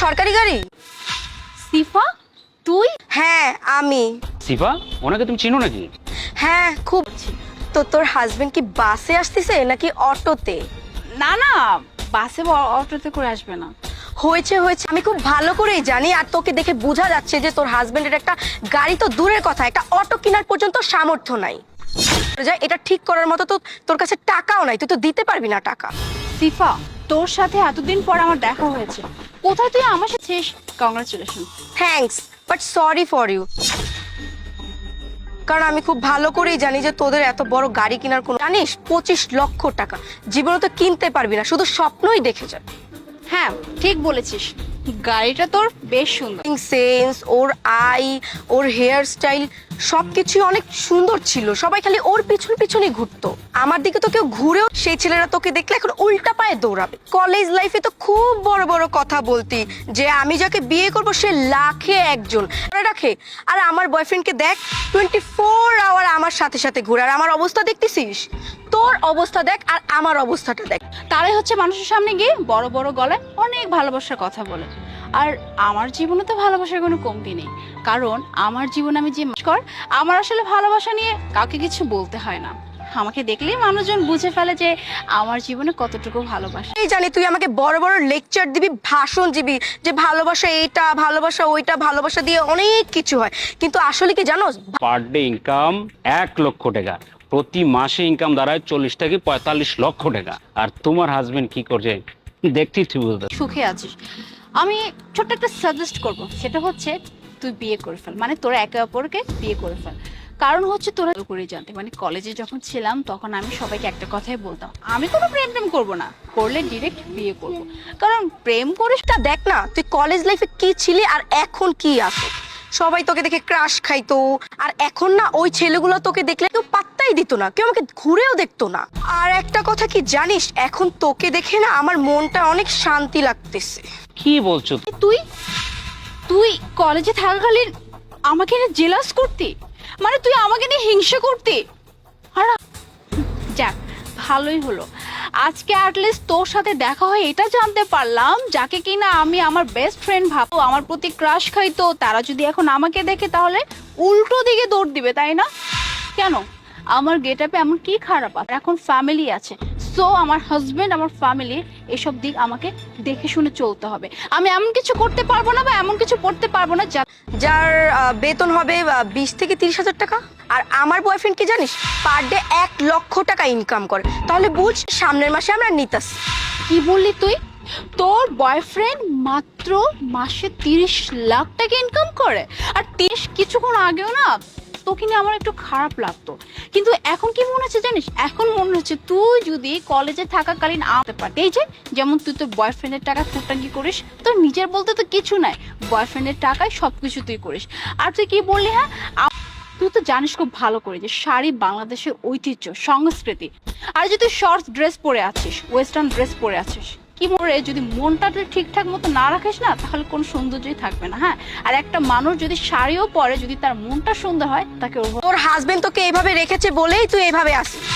সরকারি গাড়ি? সিফা তুই? হ্যাঁ আমি। সিফা, ওনাকে তুমি চিনো নাকি? হ্যাঁ খুব। তো তোর হাজবেন্ড কি বাসে আসতেছে নাকি অটোতে? না না, বাসে বা অটোতে করে আসবে না। হয়েছে হয়েছে, আমি খুব ভালো করেই জানি। আর তোকে দেখে বোঝা যাচ্ছে যে তোর হাজবেন্ডের একটা গাড়ি তো দূরের কথা, একটা অটো কেনার পর্যন্ত সামর্থ্য নাই। এটা ঠিক করার মতো তো তোর কাছে টাকাও নাই, তুই তো দিতে পারবি না টাকা। সিফা, তোর সাথে এতদিন পর আমার দেখা হয়েছে, কোথায় তুই আমার সাথে? Congratulation. Thanks but sorry for you. কারণ আমি খুব ভালো করেই জানি যে তোদের এত বড় গাড়ি কেনার কোনো, জানিস 25 লক্ষ টাকা জীবনে তো কিনতে পারবি না, শুধু স্বপ্নই দেখে যা। হ্যাঁ ঠিক বলেছিস, গাড়িটা তোর বেশ সুন্দর। সেন্স, ওর আই, ওর হেয়ার স্টাইল সবকিছু অনেক সুন্দর ছিল। সবাই খালি ওর পিছন পিছনে ঘুরতো, আমার দিকে তো কেউ ঘুরেও। সেই ছেলেরা তোকে দেখলে এখন উল্টা পায়ে দৌড়াবে। কলেজ লাইফে তো খুব বড় বড় কথা বলতি যে আমি যাকে বিয়ে করব সে লাখে একজন, মনে রাখে। আর আমার বয়ফ্রেন্ডকে দেখ, 24 আওয়ার আমার সাথে সাথে ঘুরে। আর আমার অবস্থা দেখতেছিস, তোর অবস্থা দেখ আর আমার অবস্থাটা দেখ। তারাই হচ্ছে মানুষের সামনে গিয়ে বড় বড় গলায় অনেক ভালোবাসার কথা বলে। আর আমার জীবনে তো ভালোবাসার কোনো কমতি নেই, কারণ আমার জীবনে আমি যে কর, আমার আসলে ভালোবাসা নিয়ে কাউকে কিছু বলতে হয় না। আমাকে দেখলেই মানুষজন বুঝে ফেলে যে আমার জীবনে কতটুকু ভালোবাসা। এই জানি তুই আমাকে বড় বড় লেকচার দিবি, ভাষণ দিবি যে ভালোবাসা এইটা, ভালোবাসা ওইটা, ভালোবাসা দিয়ে অনেক কিছু হয়, কিন্তু আসলে কি জানোস? পার ডে ইনকাম 1 লক্ষ টাকা, প্রতি মাসে ইনকাম দাঁড়ায় 40 থেকে 45 লক্ষ টাকা। আর তোমার হাজবেন্ড কি করছে দেখতেই তুই বুঝতে। সুখে আছিস। আমি ছোট্ট একটা সাজেস্ট করব, সেটা হচ্ছে তুই বিয়ে করে ফেল, মানে তোরা একে অপরকে বিয়ে করে ফেল। কারণ হচ্ছে তোরা করে জানতে, মানে কলেজে যখন ছিলাম তখন আমি সবাইকে একটা কথাই বলতাম, আমি কোনো প্রেম টেম করবো না, করলে ডিরেক্ট বিয়ে করব। কারণ প্রেম করিস তা দেখ না তুই কলেজ লাইফে কি ছিলি আর এখন কি আছো। সবাই তোকে দেখে ক্রাশ খাইতো, আর এখন না ওই ছেলেগুলো তোকে দেখলে কেউ পাত্তাই দিত না, কেউ আমাকে ঘুরেও দেখতো না। আর একটা কথা কি জানিস, এখন তোকে দেখে না আমার মনটা অনেক শান্তি লাগতেছে। কি বলছো? তুই তুই কলেজে থাকাকালীন আমাকে নিয়ে জেলাস করতি, মানে তুই আমাকে নিয়ে হিংসা করতি। আর যাক, ভালোই হলো আজকে অ্যাটলিস্ট তোর সাথে দেখা হয় এটা জানতে পারলাম, যাকে কিনা আমি আমার বেস্ট ফ্রেন্ড ভাবতো, আমার প্রতি ক্রাশ খাইতো, তারা যদি এখন আমাকে দেখে তাহলে উল্টো দিকে দৌড় দিবে, তাই না? কেন? আমার গেটআপে এমন কি খারাপ আছে? এখন ফ্যামিলি আছে, সো আমার হাজবেন্ড, আমার ফ্যামিলি, এসব দিক আমাকে দেখে শুনে চলতে হবে। আমি এমন কিছু করতে পারবো না বা এমন কিছু করতে পারবো না যার বেতন হবে 20 থেকে 30 হাজার টাকা। আর আমার বয়ফ্রেন্ড কি জানিস, পার ডে 1 লক্ষ টাকা ইনকাম করে। তাহলে বুঝ সামনের মাসে আমরা নিতাস। কি বললি তুই? তোর বয়ফ্রেন্ড মাত্র মাসে 30 লাখ টাকা ইনকাম করে? আর 30 কিছুক্ষণ আগেও না তোকে নিয়ে আমার একটু খারাপ লাগতো, কিন্তু এখন কি মনে হচ্ছে জানিস? এখন মনে হচ্ছে তুই যদি কলেজে থাকাকালীন আনতে পারতি, এই যে যেমন তুই তোর বয়ফ্রেন্ডের টাকা ফুটাঙ্কি করিস, তোর নিজের বলতে তো কিছু নাই, বয়ফ্রেন্ডের টাকায় সবকিছু তুই করিস। আর তুই কি বললি? হ্যাঁ, তুই তো জানিস খুব ভালো করে যে শাড়ি বাংলাদেশের ঐতিহ্য, সংস্কৃতি। আর যদি তুই শর্টস ড্রেস পরে আছিস, ওয়েস্টার্ন ড্রেস পরে আছিস, কি মনে, যদি মনটা তুই ঠিকঠাক মতো না রাখিস না, তাহলে কোনো সৌন্দর্যই থাকবে না। হ্যাঁ, আর একটা মানুষ যদি শাড়িও পরে, যদি তার মনটা সুন্দর হয়, তাকে তোর হাজবেন্ড তোকে এইভাবে রেখেছে বলেই তুই এইভাবে আসিস।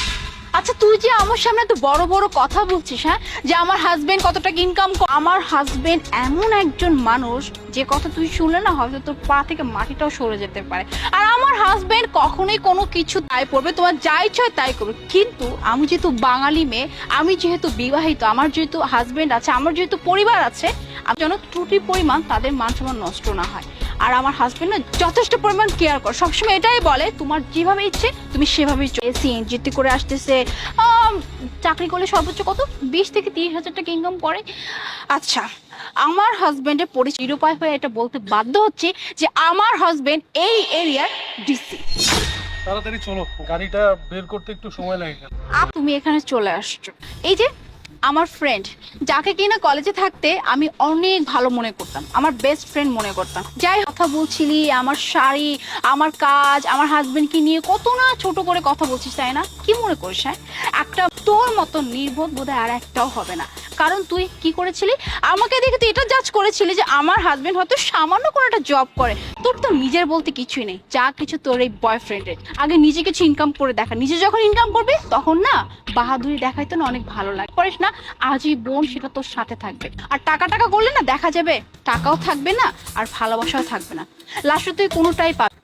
আচ্ছা, তুই যে আমার সামনে এত বড় বড় কথা বলছিস, হ্যাঁ, যে আমার হাজবেন্ড কত টাকা ইনকাম করে, আমার হাজবেন্ড এমন একজন মানুষ যে কথা তুই শুনলে না হয়তো তোর পা থেকে মাটিটাও সরে যেতে পারে। আর আমার হাজবেন্ড কখনোই কোনো কিছু তাই পড়বে, তোমার যা ইচ্ছা হয় তাই করবে। কিন্তু আমি যেহেতু বাঙালি মেয়ে, আমি যেহেতু বিবাহিত, আমার যেহেতু হাজবেন্ড আছে, আমার যেহেতু পরিবার আছে, আমি যেন ত্রুটি পরিমাণ তাদের মান সম্মান নষ্ট না হয়। আর আমার হাজবেন্ড না যথেষ্ট পরিমাণ কেয়ার করে, সবসময় এটাই বলে তোমার যেভাবে ইচ্ছে তুমি সেভাবেই সিএনজিতে করে আসতেছে। চাকরি করলে সর্বোচ্চ কত 20 থেকে 30 হাজার টাকা ইনকাম করে। আচ্ছা, আমার হাজবেন্ডের পরিচয় নিরুপায় হয়ে এটা বলতে বাধ্য হচ্ছে যে আমার হাজবেন্ড এই এরিয়ার ডিসি। তাড়াতাড়ি চলো, গাড়িটা বের করতে একটু সময় লাগে। তুমি এখানে চলে আসছো, এই যে আমার ফ্রেন্ড, যাকে কিনা কলেজে থাকতে আমি অনেক ভালো মনে করতাম, আমার বেস্ট ফ্রেন্ড মনে করতাম। যাই কথা বলছিলি, আমার শাড়ি, আমার কাজ, আমার হাজবেন্ডকে নিয়ে কত না ছোট করে কথা বলছিস, তাই না? কি মনে করিস? হ্যাঁ, একটা তোর মতো নির্বোধ বোধহয় আর একটাও হবে না। কারণ তুই কি করেছিলি, আমাকে দেখে তুই এটা জাজ করেছিলি যে আমার হাজবেন্ড হয়তো সামান্য করে একটা জব করে। তোর তো নিজের বলতে কিছুই নেই, যা কিছু তোর এই বয়ফ্রেন্ডের। আগে নিজে কিছু ইনকাম করে দেখা, নিজে যখন ইনকাম করবি তখন না বাহাদুরি দেখাইতে না অনেক ভালো লাগে। করিস না আজীবন সেটা তোর সাথে থাকবে। আর টাকা টাকা করলে না দেখা যাবে টাকাও থাকবে না আর ভালোবাসাও থাকবে না, লাস্টে তুই কোনোটাই পাবি।